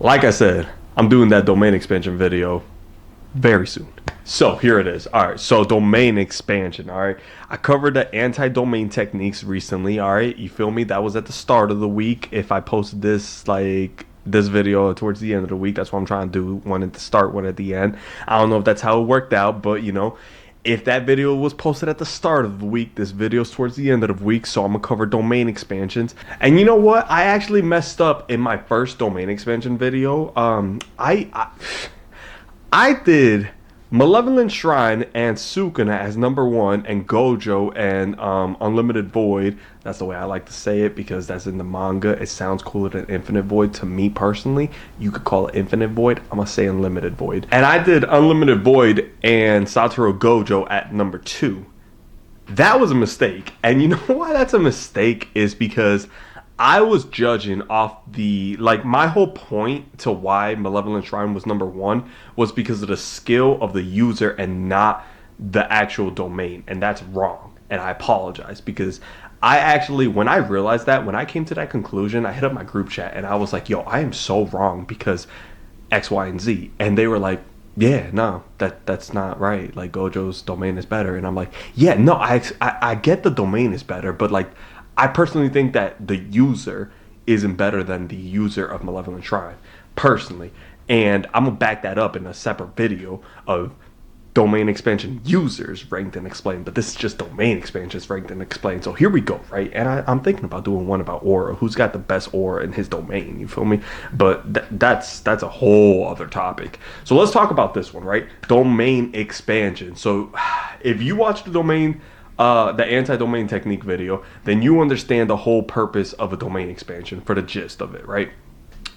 Like I said, I'm doing that domain expansion video very soon. So here it is. All right. So domain expansion. All right. I covered the anti-domain techniques recently. All right. You feel me? That was at the start of the week. If I posted this this video towards the end of the week, that's what I'm trying to do. One at the start, one at the end. I don't know if that's how it worked out, but if that video was posted at the start of the week, this video's towards the end of the week, so I'm gonna cover domain expansions. And you know what? I actually messed up in my first domain expansion video. I did Malevolent Shrine and Sukuna as number one, and Gojo and Unlimited Void. That's the way I like to say it because that's in the manga. It sounds cooler than Infinite Void to me personally. You could call it Infinite Void. I'm gonna say Unlimited Void. And I did Unlimited Void and Satoru Gojo at number two. That was a mistake. And you know why that's a mistake is because I was judging off my whole point to why Malevolent Shrine was number one was because of the skill of the user and not the actual domain. And that's wrong. And I apologize because I actually, when I realized that, when I came to that conclusion, I hit up my group chat and I was like, yo, I am so wrong because X, Y, and Z. And they were like, yeah, no, that's not right. Like Gojo's domain is better. And I'm like, yeah, no, I get the domain is better, but I personally think that the user isn't better than the user of Malevolent Shrine, personally. And I'm going to back that up in a separate video of domain expansion users ranked and explained. But this is just domain expansions ranked and explained. So here we go, right? And I'm thinking about doing one about aura. Who's got the best aura in his domain? You feel me? But that's a whole other topic. So let's talk about this one, right? Domain expansion. So if you watch the anti-domain technique video, then you understand the whole purpose of a domain expansion for the gist of it, right?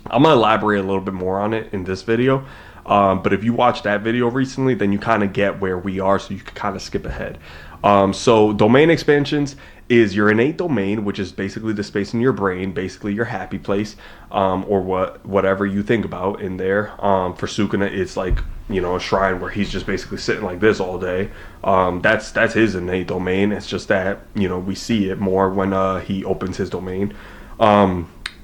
I'm going to elaborate a little bit more on it in this video. But if you watched that video recently, then you kind of get where we are, so you can kind of skip ahead. So domain expansions is your innate domain, which is basically the space in your brain, basically your happy place, or whatever you think about in there. For Sukuna, it's like, a shrine where he's just basically sitting like this all day. That's his innate domain. It's just that, we see it more when he opens his domain.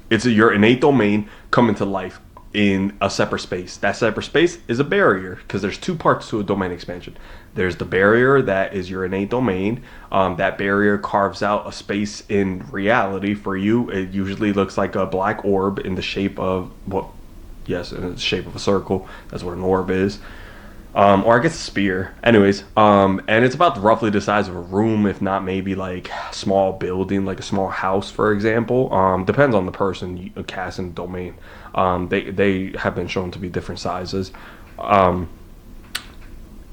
It's your innate domain coming to life in a separate space. That separate space is a barrier because there's two parts to a domain expansion. There's the barrier that is your innate domain. That barrier carves out a space in reality for you. It usually looks like a black orb in the shape of in the shape of a circle. That's what an orb is. Or I guess a spear. Anyways, and it's about roughly the size of a room, if not maybe like a small building, like a small house, for example. Depends on the person casting the domain. They have been shown to be different sizes. And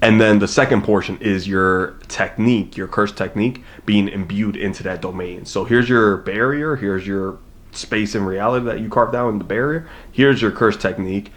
then the second portion is your technique, your curse technique being imbued into that domain. So here's your barrier, here's your space in reality that you carved out in the barrier. Here's your curse technique.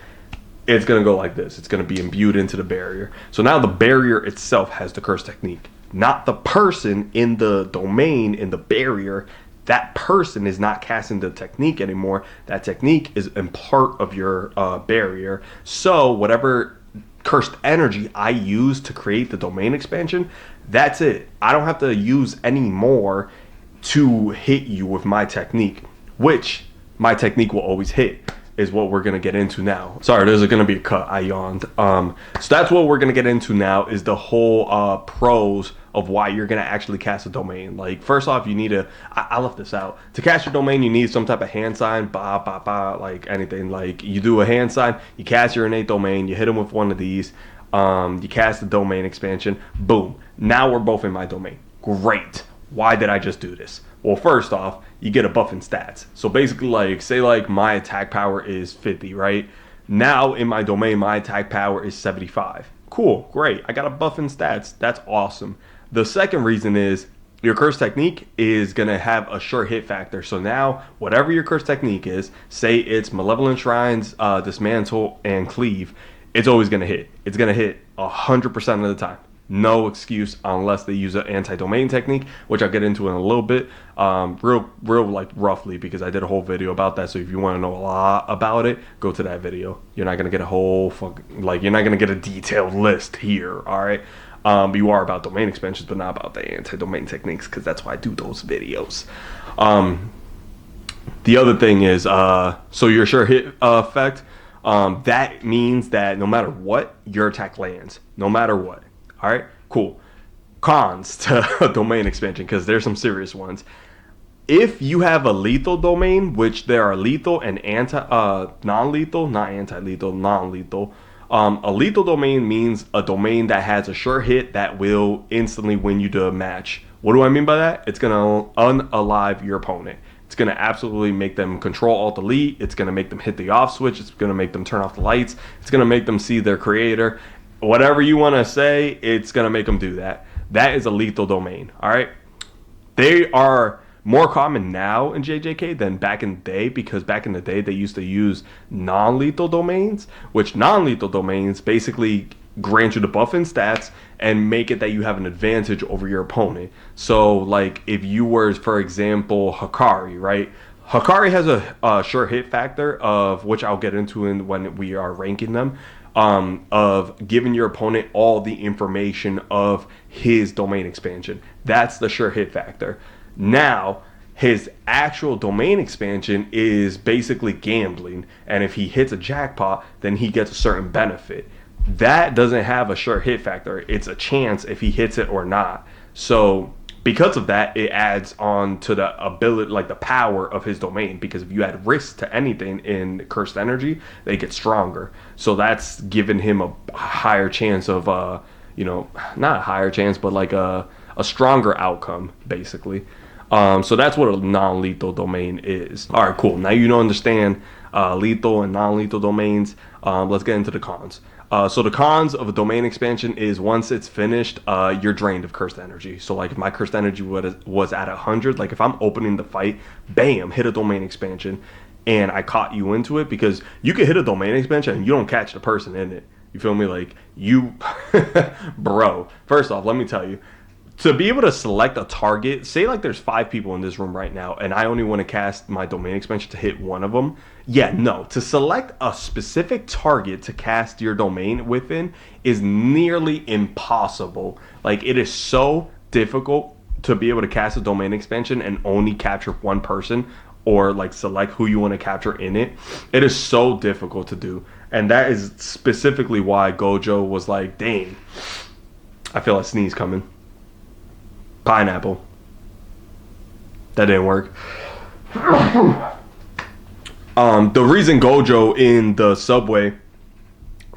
It's going to go like this. It's going to be imbued into the barrier. So now the barrier itself has the curse technique, not the person in the domain, in the barrier. That person is not casting the technique anymore. That technique is in part of your barrier. So whatever cursed energy I use to create the domain expansion, that's it. I don't have to use any more to hit you with my technique, which my technique will always hit, is what we're going to get into now. Sorry, there's going to be a cut. I yawned. So that's what we're going to get into now, is the whole pros of why you're going to actually cast a domain. Like, first off, you need to, I left this out. To cast your domain, you need some type of hand sign, like anything. Like, you do a hand sign, you cast your innate domain, you hit them with one of these, you cast the domain expansion, boom. Now we're both in my domain. Great. Why did I just do this? Well, first off, you get a buff in stats. So basically, say my attack power is 50, right? Now in my domain, my attack power is 75. Cool, great. I got a buff in stats. That's awesome. The second reason is your curse technique is going to have a sure hit factor. So now, whatever your curse technique is, say it's Malevolent Shrines, Dismantle, and Cleave, it's always going to hit. It's going to hit 100% of the time. No excuse unless they use an anti-domain technique, which I'll get into in a little bit, real roughly, because I did a whole video about that. So if you want to know a lot about it, go to that video. You're not gonna get a whole you're not gonna get a detailed list here, all right? You are about domain expansions, but not about the anti-domain techniques, because that's why I do those videos. The other thing is, so your sure hit effect, that means that no matter what, your attack lands. No matter what. All right, cool. Cons to domain expansion, because there's some serious ones. If you have a lethal domain, which there are lethal and non-lethal, not anti-lethal, non-lethal. A lethal domain means a domain that has a sure hit that will instantly win you the match. What do I mean by that? It's gonna unalive your opponent. It's gonna absolutely make them control alt delete. It's gonna make them hit the off switch. It's gonna make them turn off the lights. It's gonna make them see their creator. Whatever you want to say, it's gonna make them do that. That is a lethal domain. All right. They are more common now in JJK than back in the day, because back in the day they used to use non-lethal domains, which non-lethal domains basically grant you the buff and stats and make it that you have an advantage over your opponent. So like if you were, for example, Hikari, right? Hikari has a sure hit factor of, which I'll get into when we are ranking them, of giving your opponent all the information of his domain expansion. That's the sure hit factor. Now, his actual domain expansion is basically gambling, and if he hits a jackpot, then he gets a certain benefit. That doesn't have a sure hit factor. It's a chance if he hits it or not. So because of that, it adds on to the ability, like the power of his domain, because if you add risk to anything in cursed energy, they get stronger. So that's given him a higher chance of not a higher chance, but like a stronger outcome, basically. So that's what a non-lethal domain is. All right, cool. Now you understand lethal and non-lethal domains. Let's get into the cons. So the cons of a domain expansion is, once it's finished, you're drained of cursed energy. So like if my cursed energy was at 100, like if I'm opening the fight, bam, hit a domain expansion, and I caught you into it, because you can hit a domain expansion and you don't catch the person in it. You feel me? Like you, bro. First off, let me tell you, to be able to select a target, say like there's 5 people in this room right now, and I only want to cast my domain expansion to hit one of them. Yeah, no. To select a specific target to cast your domain within is nearly impossible. Like, it is so difficult to be able to cast a domain expansion and only capture one person, or like select who you want to capture in it. It is so difficult to do. And that is specifically why Gojo was like, dang, I feel a sneeze coming. Pineapple. That didn't work. The reason Gojo in the subway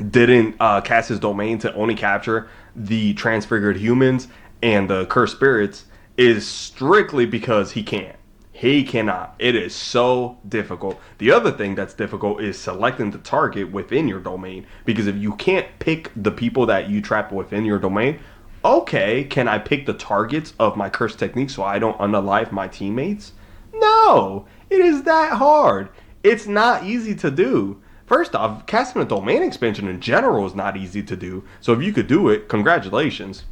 didn't cast his domain to only capture the transfigured humans and the cursed spirits is strictly because he can't. He cannot. It is so difficult. The other thing that's difficult is selecting the target within your domain, because if you can't pick the people that you trap within your domain, okay, can I pick the targets of my curse technique so I don't unalive my teammates? No, it is that hard. It's not easy to do. First off, casting a domain expansion in general is not easy to do. So if you could do it, congratulations.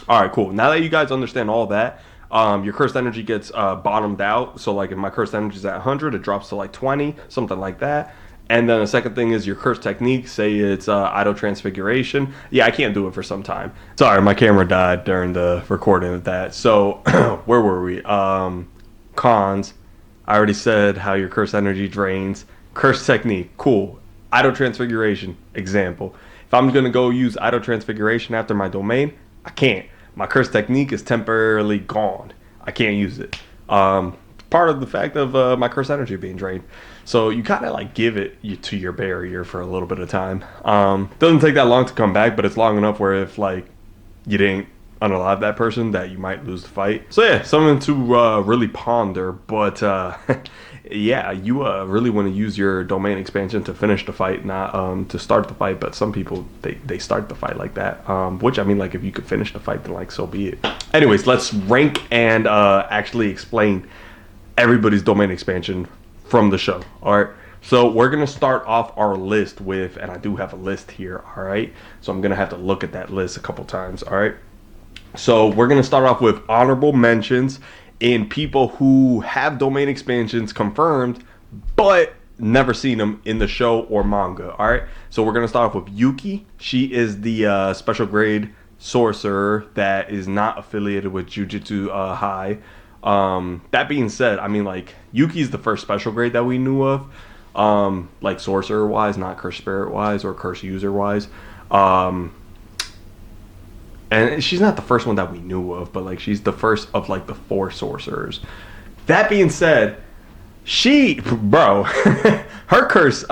All right, cool. Now that you guys understand all that, your cursed energy gets bottomed out. So like if my cursed energy is at 100, it drops to like 20, something like that. And then the second thing is your curse technique. Say it's idle transfiguration. Yeah, I can't do it for some time. Sorry, my camera died during the recording of that. So where were we? Cons. I already said how your curse energy drains. Curse technique. Cool. Idle transfiguration. Example. If I'm going to go use idle transfiguration after my domain, I can't. My curse technique is temporarily gone. I can't use it. Part of the fact of my curse energy being drained. So you kind of like give it to your barrier for a little bit of time. Doesn't take that long to come back, but it's long enough where if like you didn't unalive that person, that you might lose the fight. So yeah, something to really ponder. But yeah, you really want to use your domain expansion to finish the fight, not to start the fight. But some people they start the fight like that. Which I mean, like if you could finish the fight, then like so be it. Anyways, let's rank and actually explain everybody's domain expansion from the show. All right, so we're gonna start off our list with, and I do have a list here. All right, so I'm gonna have to look at that list a couple times. All right, so we're gonna start off with honorable mentions in people who have domain expansions confirmed but never seen them in the show or manga. All right, so we're gonna start off with Yuki. She is the special grade sorcerer that is not affiliated with Jujutsu High. That being said, I mean, like, Yuki's the first special grade that we knew of, like sorcerer wise, not curse spirit wise or curse user wise. Um, and she's not the first one that we knew of, but like she's the first of like the four sorcerers. That being said, she, bro, her curse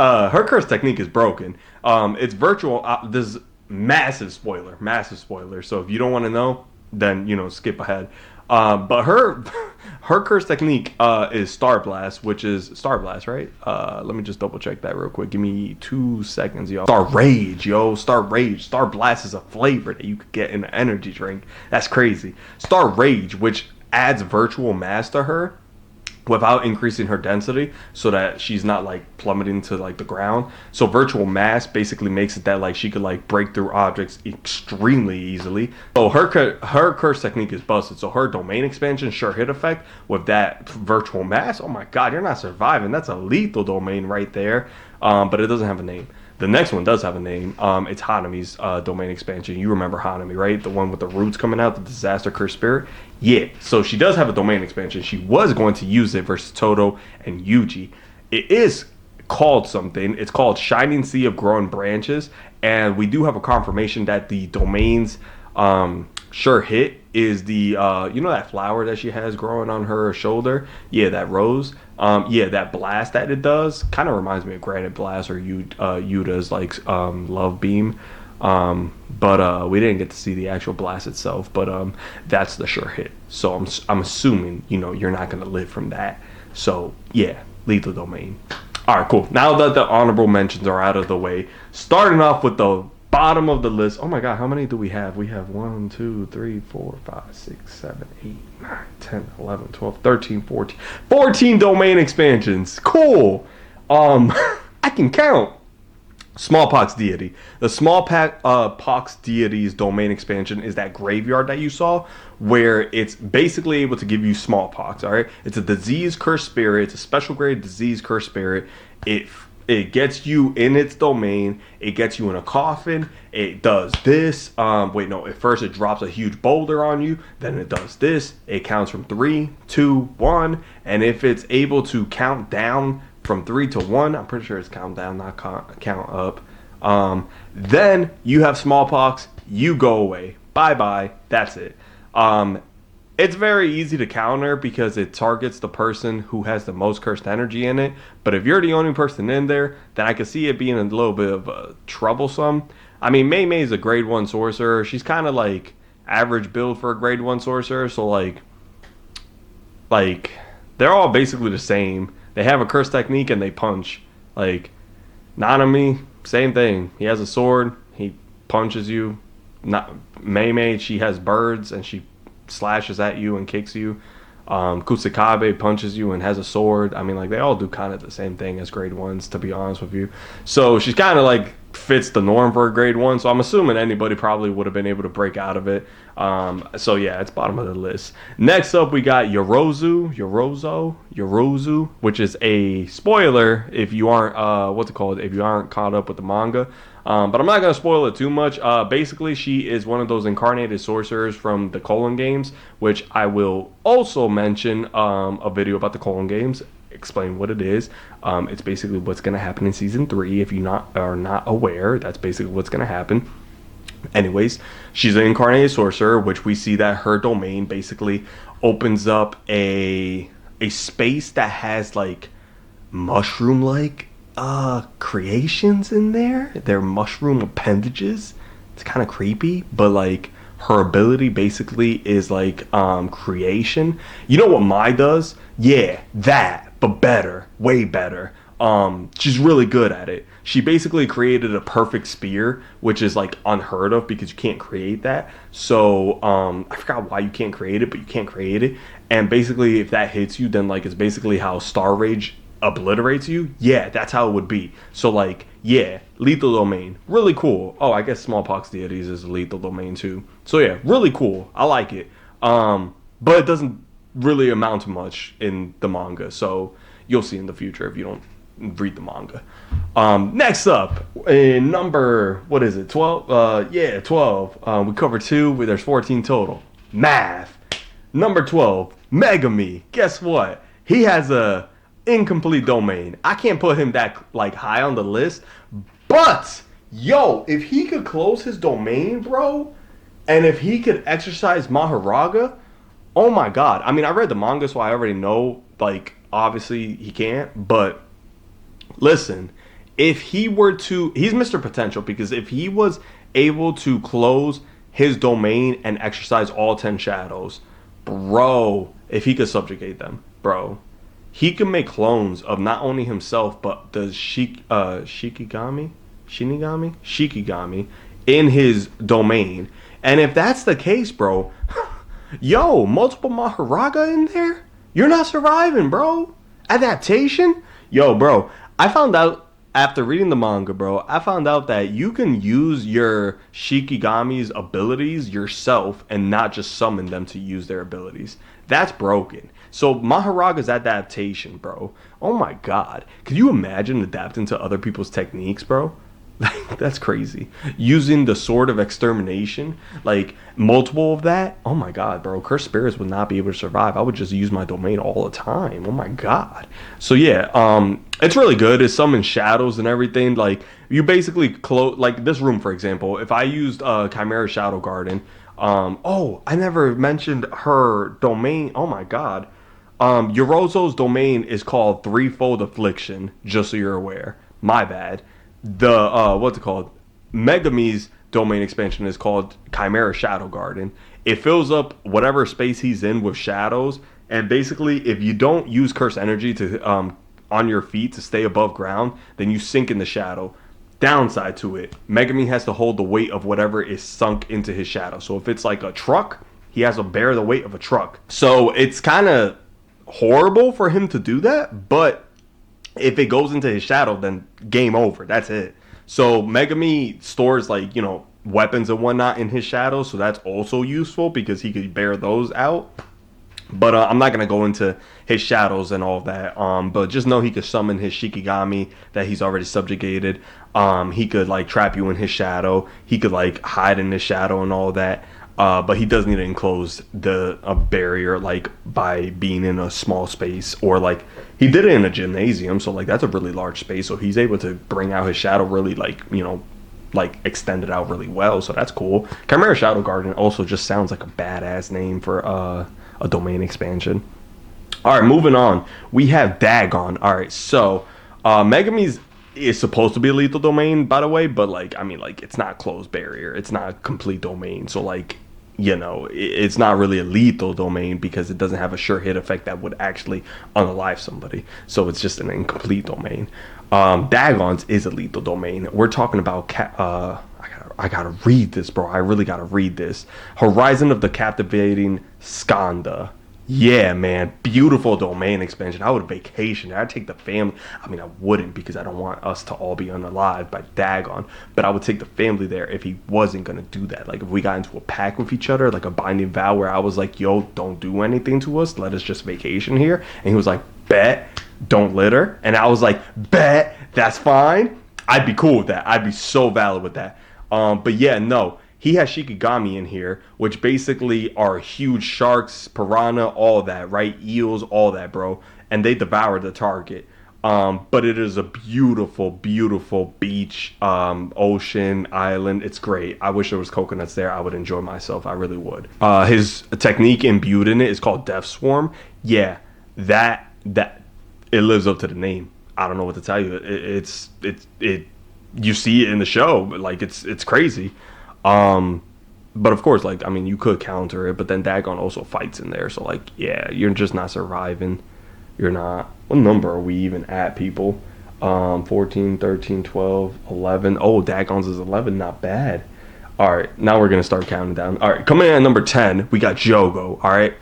technique is broken. It's virtual. This massive spoiler. So if you don't want to know, then skip ahead. But her curse technique is Star Blast, which is Star Blast, right? Let me just double check that real quick. Give me 2 seconds, y'all. Star Rage, yo. Star Rage. Star Blast is a flavor that you could get in an energy drink. That's crazy. Star Rage, which adds virtual mass to her without increasing her density so that she's not like plummeting to like the ground. So virtual mass basically makes it that like she could like break through objects extremely easily. So her curse technique is busted. So her domain expansion sure hit effect with that virtual mass. Oh my god, you're not surviving. That's a lethal domain right there. But it doesn't have a name. The next one does have a name. It's Hanami's domain expansion. You remember Hanami, right? The one with the roots coming out, the disaster curse spirit. Yeah, so she does have a domain expansion. She was going to use it versus Toto and Yuji. It is called something. It's called Shining Sea of Growing Branches. And we do have a confirmation that the domain's sure hit is the that flower that she has growing on her shoulder. Yeah, that rose. That blast that it does kind of reminds me of Granite Blast or Yuta's like Love Beam. But we didn't get to see the actual blast itself. But that's the sure hit. So I'm assuming you're not gonna live from that. So yeah, lethal domain. All right, cool. Now that the honorable mentions are out of the way, starting off with the bottom of the list. Oh my god, how many do we have? We have 1, 2, 3, 4, 5, 6, 7, 8, 9, 10, 11, 12, 13, 14. 14 domain expansions. Cool. I can count. Smallpox deity. The smallpox deity's domain expansion is that graveyard that you saw, where it's basically able to give you smallpox. All right, it's a disease cursed spirit. It's a special grade disease cursed spirit. It gets you in its domain. It gets you in a coffin. It does this. At first it drops a huge boulder on you. Then it does this. It counts from 3, 2, 1, and if it's able to count down from 3 to 1, I'm pretty sure it's count down, not count up. Then you have smallpox. You go away. Bye bye. That's it. It's very easy to counter because it targets the person who has the most cursed energy in it. But if you're the only person in there, then I can see it being a little bit of troublesome. I mean, Mei Mei is a grade 1 sorcerer. She's kind of like average build for a grade 1 sorcerer. So like they're all basically the same. They have a curse technique and they punch. Like Nanami, same thing. He has a sword. He punches you. Not Mei Mei, she has birds and she slashes at you and kicks you. Kusakabe punches you and has a sword. I mean, like, they all do kind of the same thing as grade 1s, to be honest with you. So she's kind of like fits the norm for a grade 1. So I'm assuming anybody probably would have been able to break out of it. So yeah, it's bottom of the list. Next up, we got Yorozu, which is a spoiler if you aren't if you aren't caught up with the manga. But I'm not going to spoil it too much. Basically, she is one of those incarnated sorcerers from the Colon games, which I will also mention a video about the Colon games, explain what it is. It's basically what's going to happen in Season 3. If you are not aware, that's basically what's going to happen. Anyways, she's an incarnated sorcerer, which we see that her domain basically opens up a space that has like mushroom-like creations in there. They're mushroom appendages. It's kind of creepy, but like her ability basically is like creation. You know what Mai does? Yeah, that, but better, way better. She's really good at it. She basically created a perfect spear, which is like unheard of because you can't create that. So I forgot why you can't create it, but you can't create it. And basically, if that hits you, then like it's basically how Star Rage obliterates you. Yeah, that's how it would be. So like, yeah, lethal domain, really cool. Oh, I guess smallpox deities is a lethal domain too. So yeah, really cool. I like it. But it doesn't really amount to much in the manga. So you'll see in the future if you don't read the manga. Next up, in number, what is it, 12? 12. We covered 2, there's 14 total. Math. Number 12, Megami. Guess what? He has a incomplete domain. I can't put him that like high on the list, but yo, if he could close his domain, bro, and if he could exercise Maharaga, oh my god. I mean, I read the manga, so I already know, like, obviously he can't, but listen, if he were to, he's Mr. Potential, because if he was able to close his domain and exercise all 10 shadows, bro, if he could subjugate them, bro, he could make clones of not only himself, but the Shikigami in his domain. And if that's the case, bro, yo, multiple Maharaga in there? You're not surviving, bro. Adaptation? Yo, bro, I found out after reading the manga, bro, I found out that you can use your Shikigami's abilities yourself and not just summon them to use their abilities. That's broken. So Maharaga's adaptation, bro. Oh my god. Could you imagine adapting to other people's techniques, bro? That's crazy. Using the sword of extermination, like multiple of that. Oh my god, bro. Cursed spirits would not be able to survive. I would just use my domain all the time. Oh my god. So yeah, it's really good. It summons shadows and everything. Like you basically close, like this room for example. If I used Chimera Shadow Garden, oh, I never mentioned her domain. Oh my god. Yorozo's domain is called Threefold Affliction. Just so you're aware. My bad. The what's it called? Megami's domain expansion is called Chimera Shadow Garden. It fills up whatever space he's in with shadows, and basically, if you don't use curse energy to on your feet to stay above ground, then you sink in the shadow. Downside to it, Megami has to hold the weight of whatever is sunk into his shadow. So if it's like a truck, he has to bear the weight of a truck. So it's kind of horrible for him to do that, but if it goes into his shadow, then game over. That's it. So Megami stores like, you know, weapons and whatnot in his shadow, so that's also useful because he could bear those out. But I'm not gonna go into his shadows and all that. But just know he could summon his Shikigami that he's already subjugated. He could like trap you in his shadow. He could like hide in his shadow and all that. But he does need to enclose a barrier like by being in a small space, or like he did it in a gymnasium, so like that's a really large space, so he's able to bring out his shadow really, like, you know, like extend it out really well, so that's cool. Chimera Shadow Garden also just sounds like a badass name for a domain expansion. All right, moving on, we have Dagon. All right, so Megami's is supposed to be a lethal domain, by the way, but like, I mean, like, it's not closed barrier, it's not a complete domain, so like, you know, it's not really a lethal domain because it doesn't have a sure hit effect that would actually unalive somebody. So it's just an incomplete domain. Dagon's is a lethal domain. We're talking about I gotta read this, bro. I really gotta read this. Horizon of the Captivating Skanda. Yeah, man, beautiful domain expansion. I would vacation there. I'd take the family. I mean, I wouldn't because I don't want us to all be unalived by Dagon. But I would take the family there if he wasn't gonna do that. Like if we got into a pact with each other, like a binding vow where I was like, "Yo, don't do anything to us. Let us just vacation here." And he was like, "Bet, don't litter." And I was like, "Bet, that's fine." I'd be cool with that. I'd be so valid with that. But yeah, no. He has Shikigami in here, which basically are huge sharks, piranha, all that, right? Eels, all that, bro. And they devour the target. But it is a beautiful, beautiful beach, ocean, island. It's great. I wish there was coconuts there. I would enjoy myself. I really would. His technique imbued in it is called Death Swarm. Yeah, that it lives up to the name. I don't know what to tell you. It you see it in the show, but like it's crazy. But of course, like, I mean, you could counter it, but then Dagon also fights in there. So like, yeah, you're just not surviving. You're not. What number are we even at, people? 14, 13, 12, 11. Oh, Dagon's is 11. Not bad. All right. Now we're going to start counting down. All right. Coming in at number 10, we got Jogo. All right.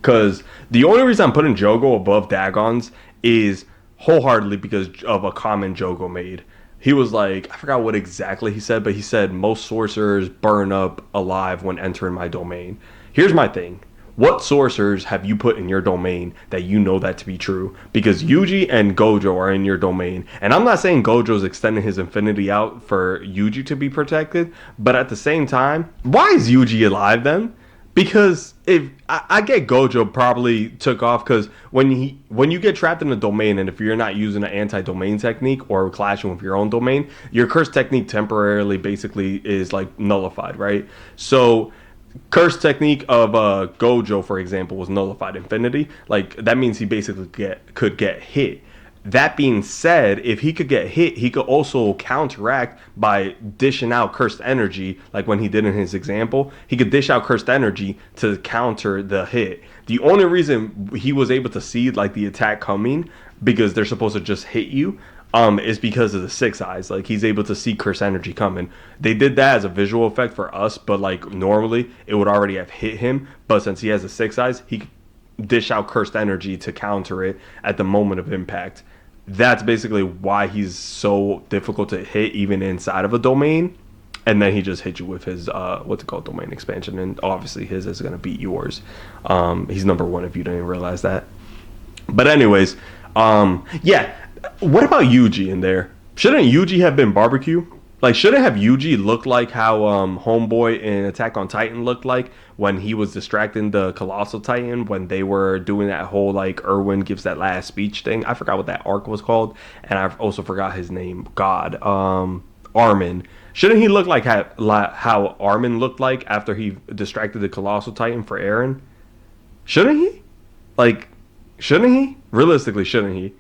Because the only reason I'm putting Jogo above Dagon's is wholeheartedly because of a comment Jogo made. He was like, I forgot what exactly he said, but he said, most sorcerers burn up alive when entering my domain. Here's my thing. What sorcerers have you put in your domain that you know that to be true? Because Yuji and Gojo are in your domain. And I'm not saying Gojo's extending his infinity out for Yuji to be protected, but at the same time, why is Yuji alive then? Because if I get Gojo probably took off because when you get trapped in a domain and if you're not using an anti-domain technique or clashing with your own domain, your curse technique temporarily basically is like nullified, right? So curse technique of Gojo, for example, was nullified infinity. Like that means he basically could get hit. That being said, if he could get hit, he could also counteract by dishing out cursed energy, like when he did in his example. He could dish out cursed energy to counter the hit. The only reason he was able to see like the attack coming, because they're supposed to just hit you, is because of the six eyes. Like he's able to see cursed energy coming. They did that as a visual effect for us, but like normally it would already have hit him. But since he has the six eyes, he could dish out cursed energy to counter it at the moment of impact. That's basically why he's so difficult to hit even inside of a domain. And then he just hit you with his what's it called, domain expansion, and obviously his is gonna beat yours. He's number one if you didn't realize that. But anyways, yeah. What about Yuji in there? Shouldn't Yuji have been barbecue? Like, shouldn't have Yuji look like how Homeboy in Attack on Titan looked like when he was distracting the Colossal Titan when they were doing that whole like Erwin gives that last speech thing. I forgot what that arc was called, and I also forgot his name. God, Armin. Shouldn't he look like how Armin looked like after he distracted the Colossal Titan for Eren? Shouldn't he? Like, shouldn't he? Realistically, shouldn't he?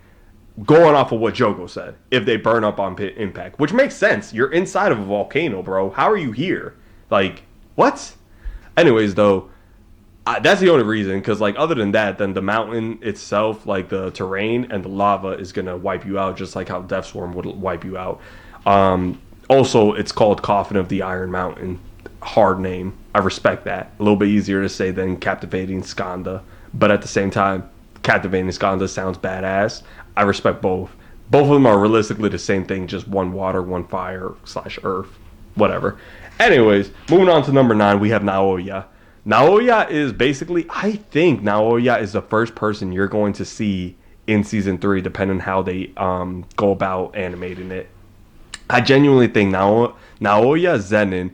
Going off of what Jogo said, if they burn up on impact, which makes sense. You're inside of a volcano, bro. How are you here? Like, what? Anyways, though, that's the only reason. Because, like, other than that, then the mountain itself, like the terrain and the lava, is gonna wipe you out, just like how Death Swarm would wipe you out. Also, it's called Coffin of the Iron Mountain. Hard name. I respect that. A little bit easier to say than Captivating Skanda, but at the same time, Captivating Skanda sounds badass. I respect both. Both of them are realistically the same thing, just one water, one fire / earth, whatever. Anyways, moving on to number 9, we have Naoya. Naoya is basically, I think Naoya is the first person you're going to see in season 3, depending on how they go about animating it. I genuinely think Naoya Zenin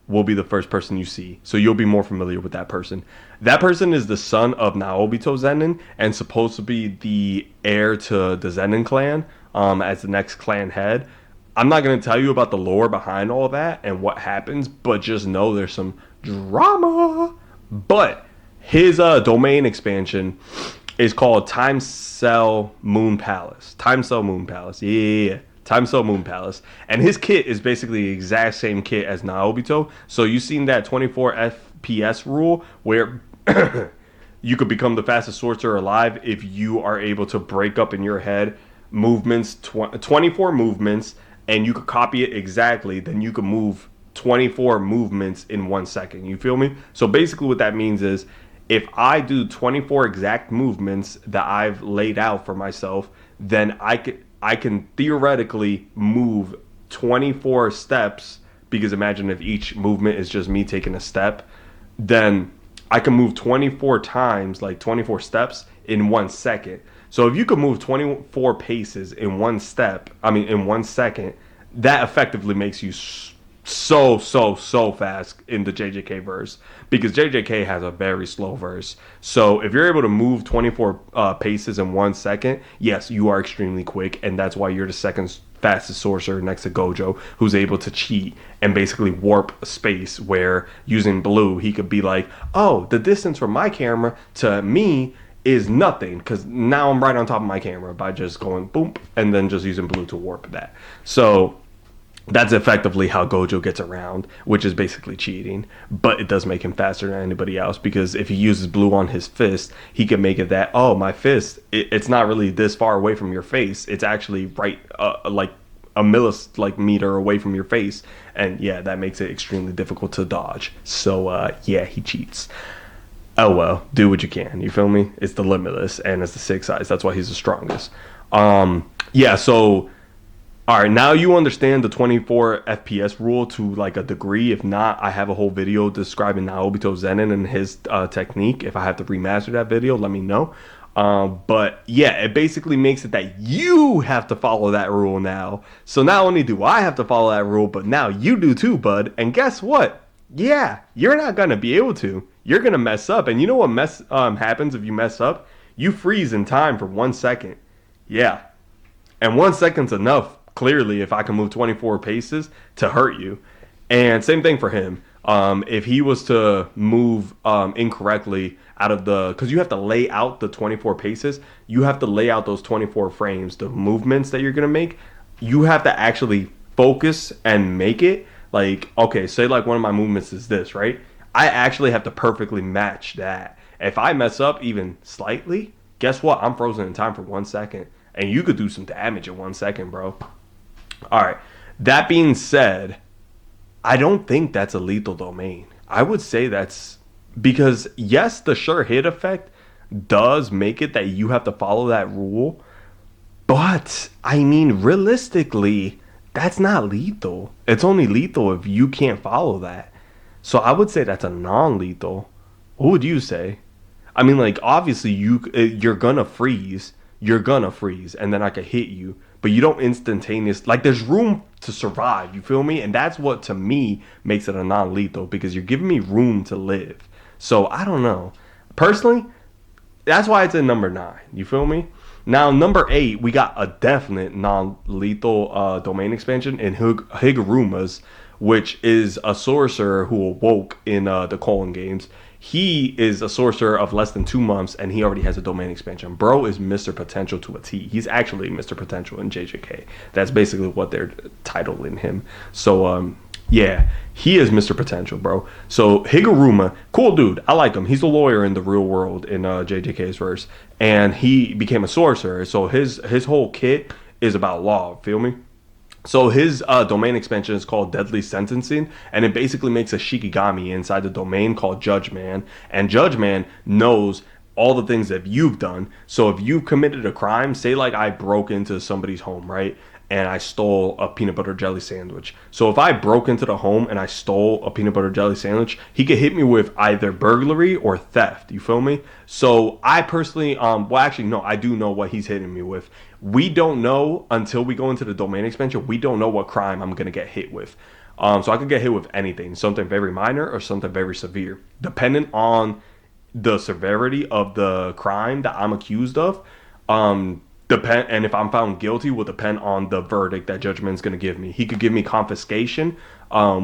will be the first person you see. So you'll be more familiar with that person. That person is the son of Naobito Zenin and supposed to be the heir to the Zenin clan as the next clan head. I'm not going to tell you about the lore behind all that and what happens, but just know there's some drama. But his domain expansion is called Time Cell Moon Palace. Time Cell Moon Palace. Yeah. Time Cell Moon Palace. And his kit is basically the exact same kit as Naobito. So you've seen that 24 FPS rule where you could become the fastest sorcerer alive if you are able to break up in your head movements, 24 movements, and you could copy it exactly. Then you could move 24 movements in 1 second. You feel me? So basically what that means is if I do 24 exact movements that I've laid out for myself, then I can theoretically move 24 steps, because imagine if each movement is just me taking a step, then I can move 24 times, like 24 steps in 1 second. So if you could move 24 paces in 1 second, that effectively makes you so fast in the JJK verse, because JJK has a very slow verse. So if you're able to move 24 paces in 1 second, yes, you are extremely quick, and that's why you're the second fastest sorcerer next to Gojo, who's able to cheat and basically warp space, where using blue he could be like, oh, the distance from my camera to me is nothing, because now I'm right on top of my camera by just going boom and then just using blue to warp that. So that's effectively how Gojo gets around, which is basically cheating, but it does make him faster than anybody else, because if he uses blue on his fist, he can make it that, oh, my fist, it's not really this far away from your face, it's actually right like a millimeter away from your face, and yeah, that makes it extremely difficult to dodge. So yeah, he cheats. Oh well, do what you can, you feel me? It's the limitless, and it's the six eyes, that's why he's the strongest. Yeah, so all right, now you understand the 24 FPS rule to like a degree. If not, I have a whole video describing Naobito Zenin and his technique. If I have to remaster that video, let me know. But yeah, it basically makes it that you have to follow that rule now. So not only do I have to follow that rule, but now you do too, bud. And guess what? Yeah, you're not going to be able to. you're gonna mess up. And you know what mess happens if you mess up? You freeze in time for 1 second. Yeah, and 1 second's enough. Clearly, if I can move 24 paces to hurt you, and same thing for him. If he was to move incorrectly out of the, because you have to lay out the 24 paces, you have to lay out those 24 frames, the movements that you're gonna make. You have to actually focus and make it. Like, okay, say like one of my movements is this, right? I actually have to perfectly match that. If I mess up even slightly, guess what? I'm frozen in time for 1 second, and you could do some damage in 1 second, bro. All right. That being said, I don't think that's a lethal domain. I would say that's because, yes, the sure hit effect does make it that you have to follow that rule. But, I mean, realistically, that's not lethal. It's only lethal if you can't follow that. So I would say that's a non lethal. What would you say? I mean, like, obviously, you're gonna freeze. You're gonna freeze, and then I could hit you. But you don't instantaneous, like, there's room to survive, you feel me? And that's what, to me, makes it a non-lethal, because you're giving me room to live. So, I don't know. Personally, that's why it's in number 9, you feel me? Now, number 8, we got a definite non-lethal domain expansion in Higuruma's, which is a sorcerer who awoke in the Colon games. He is a sorcerer of less than 2 months, and he already has a domain expansion. Bro is Mr. Potential to a T. He's actually Mr. Potential in JJK. That's basically what they're titling him. So, yeah, he is Mr. Potential, bro. So Higuruma, cool dude. I like him. He's a lawyer in the real world in JJK's verse, and he became a sorcerer. So his whole kit is about law. Feel me? So his domain expansion is called Deadly Sentencing, and it basically makes a Shikigami inside the domain called Judge Man. And Judge Man knows all the things that you've done. So if you've committed a crime, say like I broke into somebody's home, right? And I stole a peanut butter jelly sandwich. So if I broke into the home and I stole a peanut butter jelly sandwich, he could hit me with either burglary or theft. You feel me? So I personally, well, actually, no, I do know what he's hitting me with. We don't know until we go into the domain expansion. We don't know what crime I'm gonna get hit with. So I could get hit with anything, something very minor or something very severe, depending on the severity of the crime that I'm accused of. And if I'm found guilty will depend on the verdict that Judgment's going to give me. He could give me confiscation,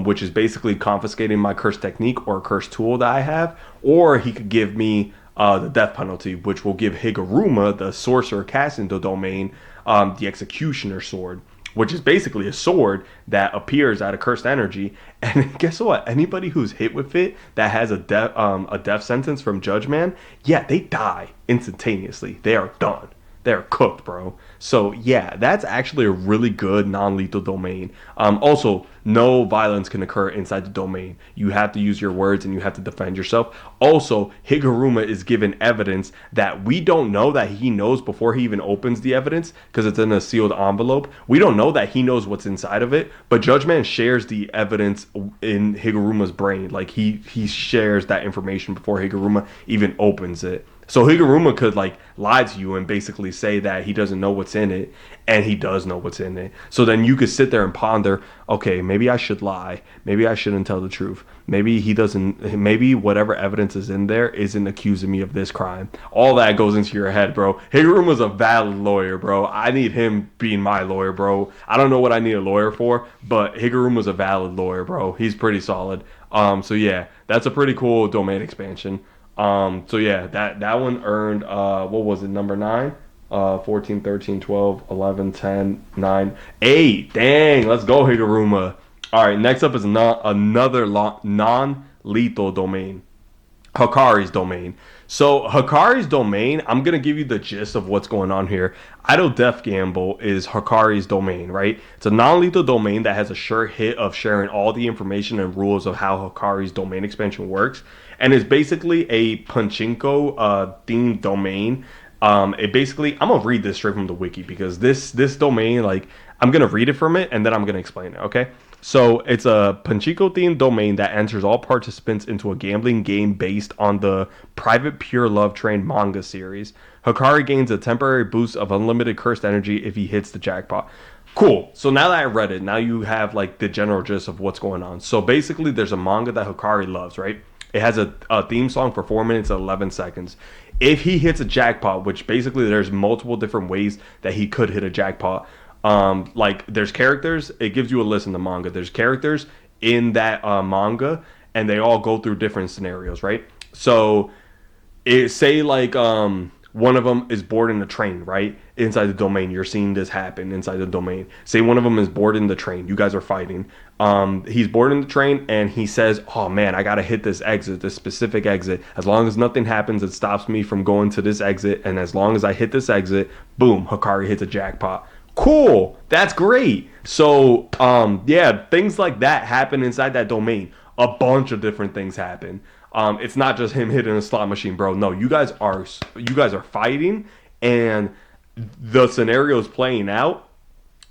which is basically confiscating my cursed technique or cursed tool that I have, or he could give me the death penalty, which will give Higuruma, the sorcerer casting the domain, the executioner sword, which is basically a sword that appears out of cursed energy. And guess what? Anybody who's hit with it that has a death sentence from Judgment, yeah, they die instantaneously. They are done. They're cooked, bro. So yeah, that's actually a really good non-lethal domain. Also, no violence can occur inside the domain. You have to use your words and you have to defend yourself. Also, Higuruma is given evidence that we don't know that he knows before he even opens the evidence, because it's in a sealed envelope. We don't know that he knows what's inside of it, but Judgment shares the evidence in Higuruma's brain. Like he shares that information before Higuruma even opens it. So Higuruma could like lie to you and basically say that he doesn't know what's in it, and he does know what's in it. So then you could sit there and ponder, okay, maybe I should lie. Maybe I shouldn't tell the truth. Maybe he doesn't, maybe whatever evidence is in there isn't accusing me of this crime. All that goes into your head, bro. Higuruma's a valid lawyer, bro. I need him being my lawyer, bro. I don't know what I need a lawyer for, but Higuruma's a valid lawyer, bro. He's pretty solid. So yeah, that's a pretty cool domain expansion. So yeah, that one earned, what was it, number 9? 14, 13, 12, 11, 10, 9, 8. Dang, let's go, Higuruma. All right, next up is another non-lethal domain. Hikari's domain. So Hikari's domain, I'm going to give you the gist of what's going on here. Idle Death Gamble is Hikari's domain, right? It's a non-lethal domain that has a sure hit of sharing all the information and rules of how Hikari's domain expansion works. And it's basically a pachinko themed domain. It basically, I'm going to read this straight from the wiki, because this domain, like, I'm going to read it from it and then I'm going to explain it, okay? So it's a pachinko themed domain that enters all participants into a gambling game based on the Private Pure Love Train manga series. Hikari gains a temporary boost of unlimited cursed energy if he hits the jackpot. Cool. So now that I read it, now you have like the general gist of what's going on. So basically there's a manga that Hikari loves, right? It has a theme song for 4 minutes and 11 seconds. If he hits a jackpot, which basically there's multiple different ways that he could hit a jackpot. Like there's characters. It gives you a list in the manga. There's characters in that manga, and they all go through different scenarios, right? So say like one of them is boarding the train, right? Inside the domain, you're seeing this happen inside the domain. Say one of them is boarding the train. You guys are fighting. He's boarding the train and he says, "Oh man, I gotta hit this exit, this specific exit. As long as nothing happens that stops me from going to this exit, and as long as I hit this exit, boom, Hikari hits a jackpot." Cool, that's great. So, yeah, things like that happen inside that domain. A bunch of different things happen. It's not just him hitting a slot machine, bro. No, you guys are fighting, and the scenario is playing out.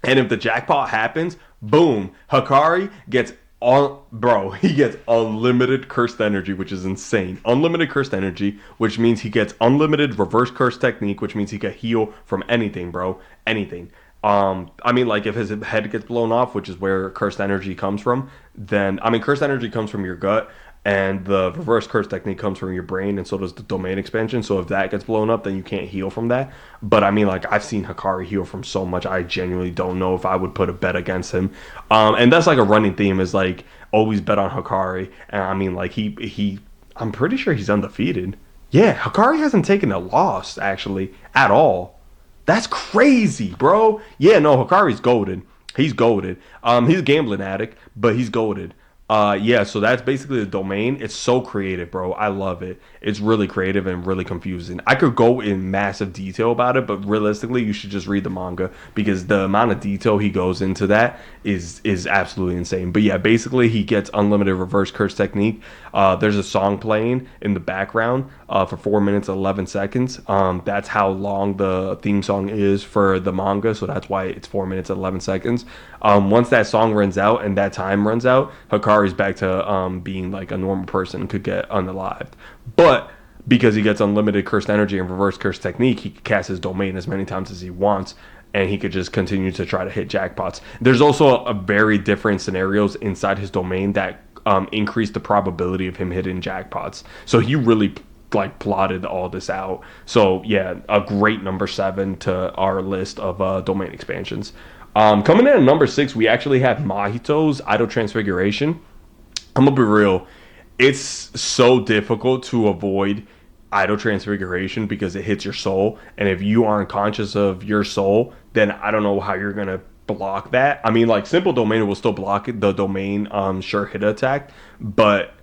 And if the jackpot happens, boom, Hikari gets on, bro. He gets unlimited cursed energy, which is insane. Unlimited cursed energy, which means he gets unlimited reverse curse technique, which means he can heal from anything, bro. Anything. I mean, like if his head gets blown off, which is where cursed energy comes from, then I mean, cursed energy comes from your gut, and the reverse curse technique comes from your brain, and so does the domain expansion. So if that gets blown up, then you can't heal from that. But I mean, like I've seen Hikari heal from so much, I genuinely don't know if I would put a bet against him. And that's like a running theme is like always bet on Hikari, and I mean, like I'm pretty sure he's undefeated. Yeah, Hikari hasn't taken a loss actually at all. That's crazy, bro. Yeah, no, Hikari's goated. He's goated. He's a gambling addict, but he's goated. Yeah, so that's basically the domain. It's so creative, bro. I love it. It's really creative and really confusing. I could go in massive detail about it, but realistically, you should just read the manga because the amount of detail he goes into that is absolutely insane. But yeah, basically he gets unlimited reverse curse technique. There's a song playing in the background for 4 minutes 11 seconds. That's how long the theme song is for the manga, so that's why it's 4 minutes 11 seconds. Once that song runs out and that time runs out, Hikari's back to being like a normal person, could get unalived. But because he gets unlimited cursed energy and reverse curse technique, he can cast his domain as many times as he wants, and he could just continue to try to hit jackpots. There's also a very different scenarios inside his domain that increase the probability of him hitting jackpots. So he really like plotted all this out. So yeah, a great number 7 to our list of domain expansions. Coming in at number 6, we actually have Mahito's Idol Transfiguration. I'm gonna be real. It's so difficult to avoid Idol Transfiguration because it hits your soul. And if you aren't conscious of your soul, then I don't know how you're gonna block that. I mean, like simple domain will still block it, the domain sure hit attack, but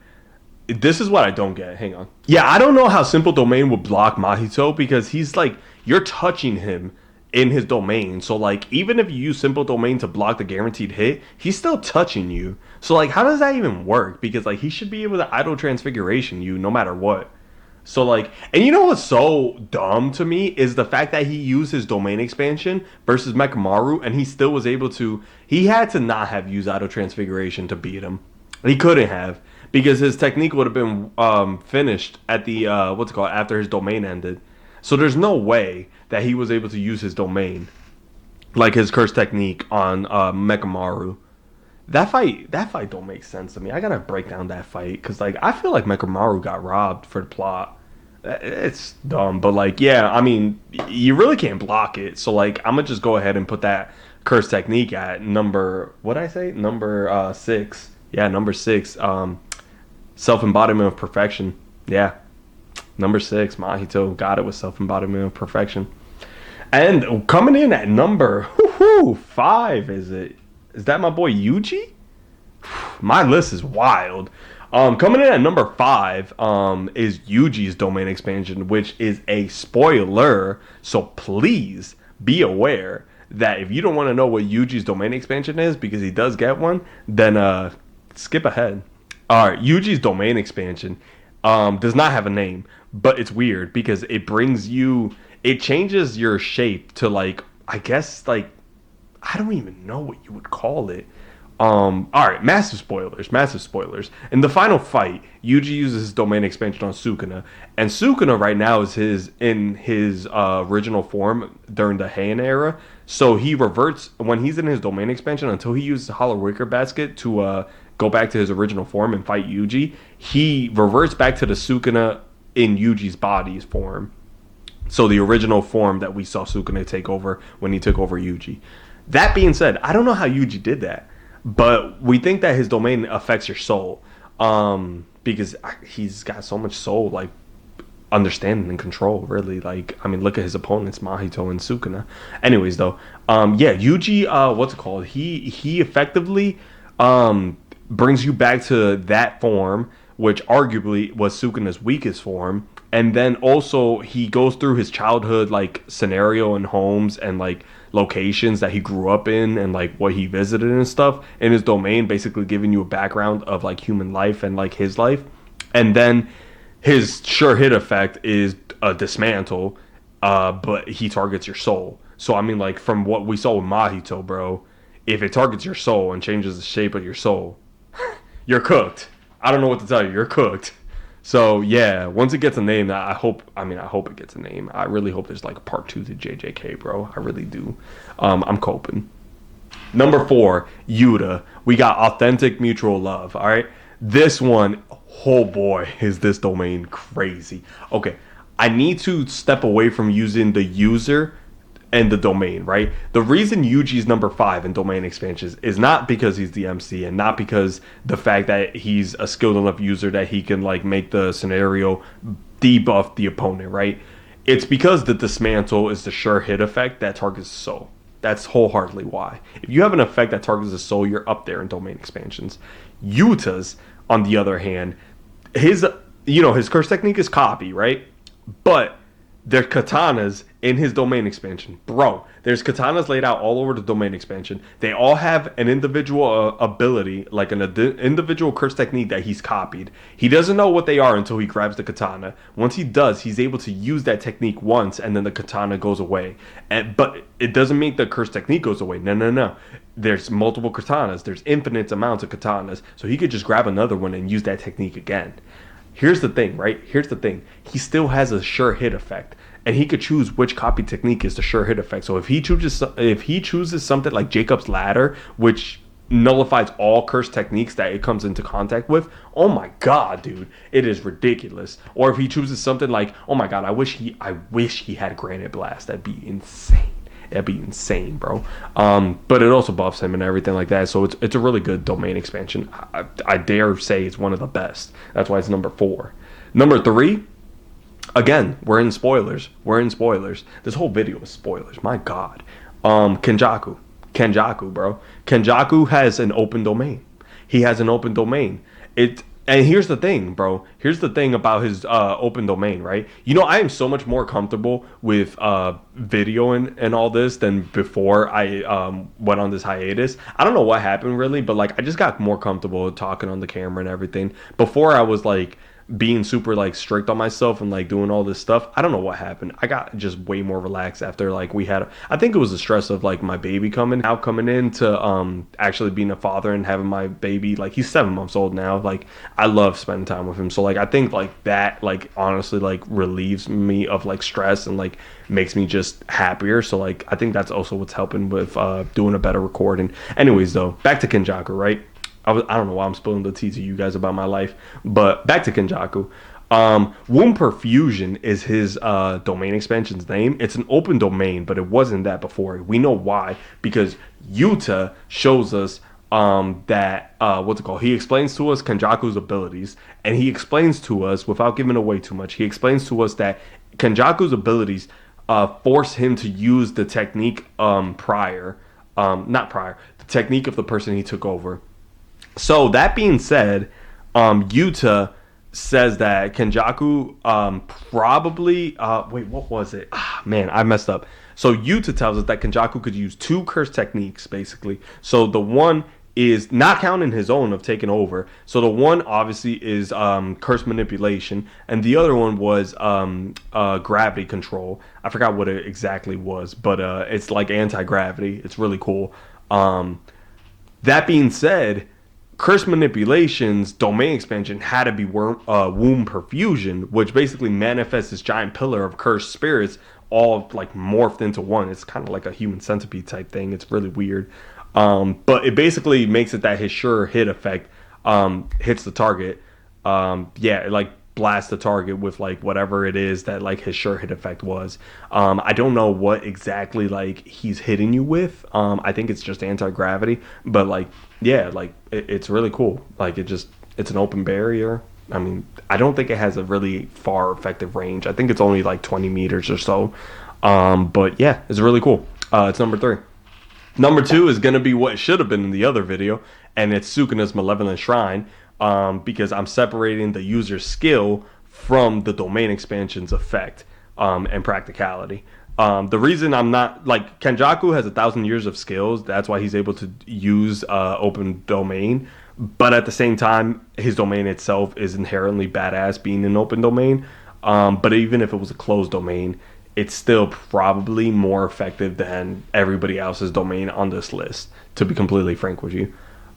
this is what I don't get. Hang on. Yeah, I don't know how simple domain would block Mahito because he's like you're touching him in his domain. So like even if you use simple domain to block the guaranteed hit, he's still touching you. So like how does that even work? Because like he should be able to Idol Transfiguration you no matter what. So like, and you know what's so dumb to me is the fact that he used his domain expansion versus Mechamaru, and he still was able to. He had to not have used Idol Transfiguration to beat him. He couldn't have because his technique would have been finished at the what's it called after his domain ended. So there's no way that he was able to use his domain, like his curse technique on Mechamaru. That fight don't make sense to me. I gotta break down that fight because like I feel like Mechamaru got robbed for the plot. It's dumb, but like yeah, I mean you really can't block it. So like I'm gonna just go ahead and put that curse technique at number what did I say number 6. Yeah, number 6. Self embodiment of perfection. Yeah, number 6. Mahito got it with self embodiment of perfection. And coming in at number 5 is that my boy Yuji? My list is wild. Coming in at number 5 is Yuji's domain expansion, which is a spoiler. So please be aware that if you don't want to know what Yuji's domain expansion is, because he does get one, then skip ahead. All right, Yuji's domain expansion does not have a name, but it's weird because it changes your shape to like, I guess like, I don't even know what you would call it. All right, massive spoilers. In the final fight, Yuji uses his domain expansion on Sukuna, and Sukuna right now is in his original form during the Heian era. So he reverts when he's in his domain expansion until he uses Hollow Wicker Basket to go back to his original form and fight Yuji, he reverts back to the Sukuna in Yuji's body's form. So the original form that we saw Sukuna take over when he took over Yuji. That being said, I don't know how Yuji did that, but we think that his domain affects your soul, because he's got so much soul, like understanding and control. Really, like I mean, look at his opponents, Mahito and Sukuna. Anyways, though, yeah, Yuji, what's it called? He effectively brings you back to that form, which arguably was Sukuna's weakest form. And then also he goes through his childhood like scenario and homes and like locations that he grew up in and like what he visited and stuff in his domain, basically giving you a background of like human life and like his life. And then his sure hit effect is a dismantle, but he targets your soul. So I mean, like from what we saw with Mahito, bro, if it targets your soul and changes the shape of your soul, you're cooked. I don't know what to tell you. You're cooked. So yeah, once it gets a name, I hope it gets a name. I really hope there's like a part 2 to JJK, bro. I really do. I'm coping. Number 4, Yuta. We got authentic mutual love. All right, this one, oh boy, is this domain crazy. Okay, I need to step away from using the user and the domain, right? The reason Yuji's number 5 in domain expansions is not because he's the MC and not because the fact that he's a skilled enough user that he can like make the scenario debuff the opponent, right? It's because the dismantle is the sure hit effect that targets the soul. That's wholeheartedly why. If you have an effect that targets the soul, you're up there in domain expansions. Yuta's, on the other hand, his curse technique is copy, right? But there's katanas in his domain expansion. Bro, there's katanas laid out all over the domain expansion. They all have an individual ability, like an individual curse technique that he's copied. He doesn't know what they are until he grabs the katana. Once he does, he's able to use that technique once, and then the katana goes away. But it doesn't mean the curse technique goes away. No. There's multiple katanas. There's infinite amounts of katanas. So he could just grab another one and use that technique again. Here's the thing, right? Here's the thing. He still has a sure hit effect, and he could choose which copy technique is the sure hit effect. So if he chooses something like Jacob's Ladder, which nullifies all curse techniques that it comes into contact with, oh my god, dude, it is ridiculous. Or if he chooses something like, oh my god, I wish he had Granite Blast. That'd be insane. That'd be insane, bro. But it also buffs him and everything like that. So it's a really good domain expansion. I dare say it's one of the best. That's why it's number 4. Number 3, again, we're in spoilers. This whole video is spoilers. My God. Kenjaku, bro. Kenjaku has an open domain. He has an open domain. And here's the thing, bro. Here's the thing about his open domain, right? I am so much more comfortable with video and all this than before I went on this hiatus. I don't know what happened really, but like I just got more comfortable talking on the camera and everything. Before I was like being super like strict on myself and like doing all this stuff. I don't know what happened. I got just way more relaxed after like I think it was the stress of like my baby coming in to actually being a father and having my baby. Like he's 7 months old now. Like I love spending time with him. So like I think like that like honestly like relieves me of like stress and like makes me just happier. So like I think that's also what's helping with doing a better recording. Anyways though, back to Kenjaku, right? I don't know why I'm spilling the tea to you guys about my life, but back to Kenjaku. Womb Perfusion is his domain expansion's name. It's an open domain, but it wasn't that before. We know why, because Yuta shows us that what's it called? He explains to us Kenjaku's abilities, and he explains to us, without giving away too much, he explains to us that Kenjaku's abilities force him to use the technique the technique of the person he took over. So that being said, Yuta says that Kenjaku probably wait, what was it? Man, I messed up. So Yuta tells us that Kenjaku could use 2 curse techniques basically. So the one is not counting his own of taking over. So the one obviously is curse manipulation, and the other one was gravity control. I forgot what it exactly was, but it's like anti-gravity. It's really cool. That being said, Curse Manipulation's domain expansion had to be Womb Perfusion, which basically manifests this giant pillar of cursed spirits all like morphed into one. It's kind of like a human centipede type thing. It's really weird. But it basically makes it that his sure hit effect hits the target, yeah, it like blasts the target with like whatever it is that like his sure hit effect was. I don't know what exactly like he's hitting you with. I think it's just anti-gravity, but like yeah, like it's really cool. Like it's an open barrier. I mean, I don't think it has a really far effective range. I think it's only like 20 meters or so. But yeah, it's really cool. It's number 3. Number 2 is going to be what should have been in the other video, and it's Sukuna's Malevolent Shrine, because I'm separating the user's skill from the domain expansion's effect and practicality. The reason I'm not like Kenjaku has 1,000 years of skills, that's why he's able to use open domain. But at the same time, his domain itself is inherently badass being an open domain. But even if it was a closed domain, it's still probably more effective than everybody else's domain on this list, to be completely frank with you.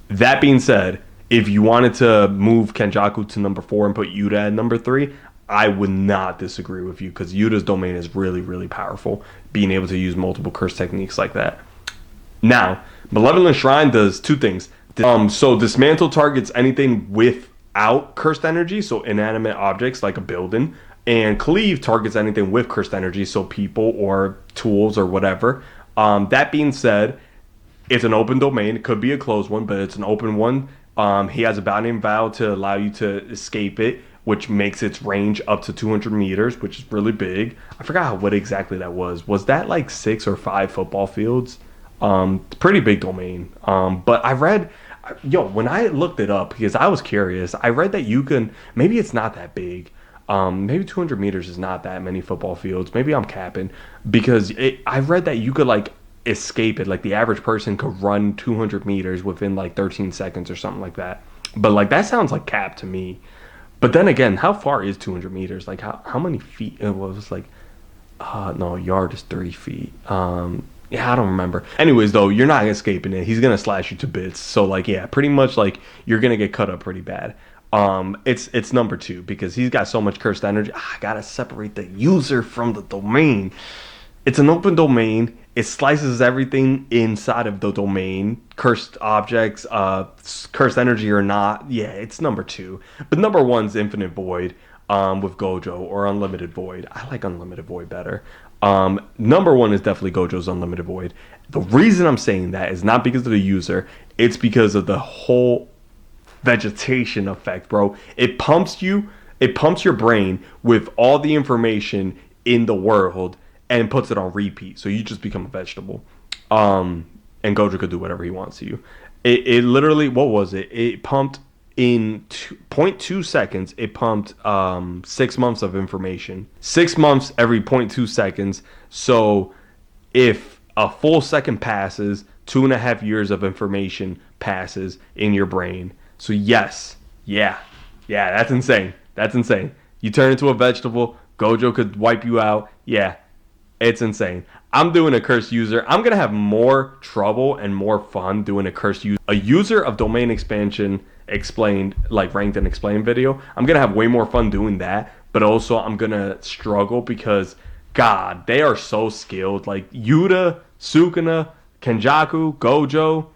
That being said, if you wanted to move Kenjaku to number 4 and put Yuta at number 3, I would not disagree with you, because Yuta's domain is really, really powerful, being able to use multiple curse techniques like that. Now, Malevolent Shrine does 2 things. So dismantle targets anything without cursed energy, so inanimate objects like a building, and cleave targets anything with cursed energy, so people or tools or whatever. That being said, it's an open domain. It could be a closed one, but it's an open one. He has a bounding vow to allow you to escape it, which makes its range up to 200 meters, which is really big. I forgot what exactly that was. Was that like 6 or 5 football fields? Pretty big domain. But I read, when I looked it up, because I was curious, I read that you can, maybe it's not that big. Maybe 200 meters is not that many football fields. Maybe I'm capping, because I read that you could like escape it. Like the average person could run 200 meters within like 13 seconds or something like that. But like that sounds like cap to me. But then again, how far is 200 meters? Like how many feet? It was like, no, a yard is 3 feet. Yeah, I don't remember. Anyways, though, you're not escaping it. He's gonna slash you to bits. So like, yeah, pretty much like you're gonna get cut up pretty bad. It's number 2 because he's got so much cursed energy. I gotta separate the user from the domain. It's an open domain. It slices everything inside of the domain, cursed objects, cursed energy or not. Yeah, it's number 2. But number 1's Infinite Void with Gojo, or Unlimited Void. I like Unlimited Void better. Number 1 is definitely Gojo's Unlimited Void. The reason I'm saying that is not because of the user. It's because of the whole vegetation effect, bro. It pumps your brain with all the information in the world and puts it on repeat, so you just become a vegetable. And Gojo could do whatever he wants to you. It literally, what was it? It pumped in 0.2 seconds. It pumped 6 months of information. 6 months every 0.2 seconds. So if a full second passes, 2.5 years of information passes in your brain. So yes, yeah, that's insane. That's insane. You turn into a vegetable. Gojo could wipe you out. Yeah. It's insane. I'm doing a cursed user. I'm going to have more trouble and more fun doing a cursed user. A user of domain expansion explained, like ranked and explained video. I'm going to have way more fun doing that. But also I'm going to struggle because, God, they are so skilled. Like Yuta, Sukuna, Kenjaku, Gojo,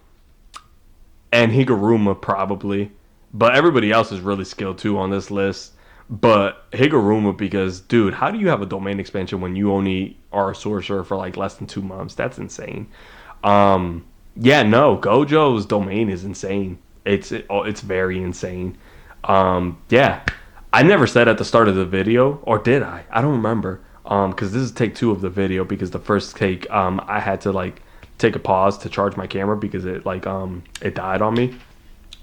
and Higuruma probably. But everybody else is really skilled too on this list. But Higuruma, because, dude, how do you have a domain expansion when you only are a sorcerer for like less than 2 months? That's insane. Yeah, no, Gojo's domain is insane. It's very insane. Yeah, I never said at the start of the video, or did I? I don't remember. Because this is take 2 of the video, because the first take, I had to like take a pause to charge my camera because it like it died on me.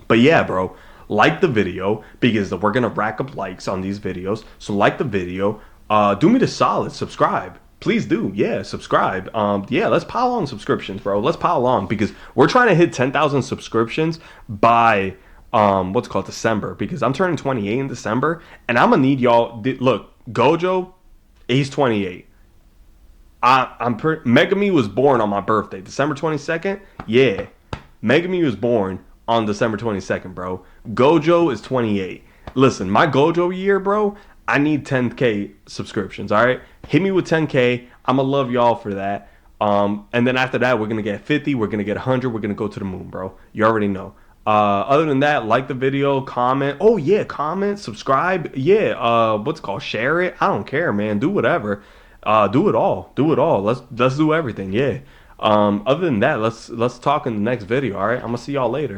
But yeah, bro. Like the video, because we're gonna rack up likes on these videos. So like the video, do me the solid, subscribe, please do. Yeah, subscribe. Yeah, let's pile on subscriptions, bro. Let's pile on, because we're trying to hit 10,000 subscriptions by what's called December, because I'm turning 28 in December, and I'm gonna need y'all. Look, Gojo, he's 28. Megami was born on my birthday, December 22nd. Yeah, Megami was born on December 22nd, bro. Gojo is 28. Listen, my Gojo year, bro, I need 10K subscriptions, all right? Hit me with 10K. I'm going to love y'all for that. And then after that, we're going to get 50. We're going to get 100. We're going to go to the moon, bro. You already know. Other than that, like the video, comment. Oh yeah, comment, subscribe. Yeah, what's it called? Share it. I don't care, man. Do whatever. Do it all. Do it all. Let's do everything. Yeah. Other than that, let's talk in the next video. All right. I'm gonna see y'all later.